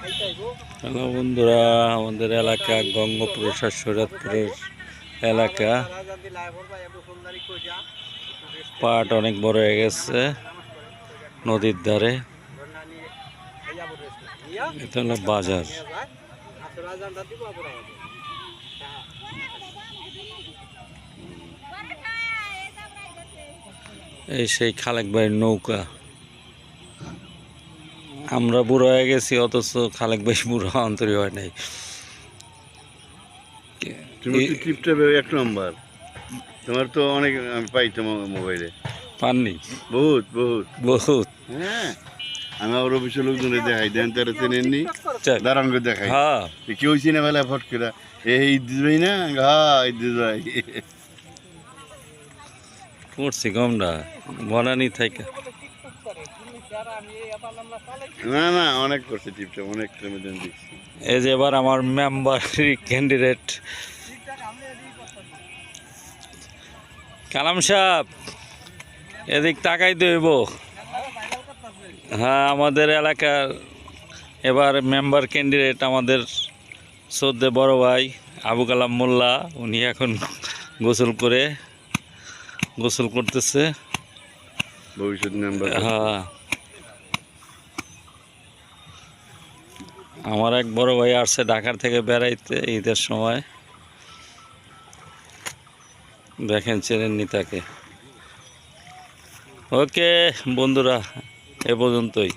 Hello বন্ধুরা, আমাদের এলাকা গঙ্গপ্রসাদ শরীয়তপুরের এলাকা। পাট অনেক বড় হয়ে গেছে নদীর ধারে। এটা হলো বাজার। এই সেই খালেক ভাইয়ের নৌকা। আমরা বুড়ো হয়ে গেছি, অথচ খালেক ভাই বুড়ো অন্তরী হয় নাই। তুমি তো টিপটা এক নম্বর। তোমার তো অনেক আমি পাই তোমার মোবাইলে। পাননি? বহুত বহুত বহুত। হ্যাঁ, আমি আবার অফিসের লোকজনে দেখাই, দেন তারা চেনেননি, দাঁড়ান করে দেখাই। হ্যাঁ, কেউ চিনে ফেলা ফট করে, এই ঈদ ভাই না? হ্যাঁ, ঈদ ভাই। পড়ছি কমটা বনানি থেকে। না না, অনেক করছে টিপটা, অনেক দেখছি। এই যে এবার আমার মেম্বার ক্যান্ডিডেট কালাম সাহেব, এদিক তাকাই দেব। হ্যাঁ, আমাদের এলাকার এবার মেম্বার ক্যান্ডিডেট আমাদের শ্রদ্ধে বড় ভাই আবু কালাম মোল্লা। উনি এখন গোসল করতেছে। ভবিষ্যৎ মেম্বার। হ্যাঁ, আমার এক বড় ভাই আসছে ঢাকার থেকে বেড়াইতে ঈদের সময়। দেখেন, চেনেননি তাকে। ওকে বন্ধুরা, এ পর্যন্তই।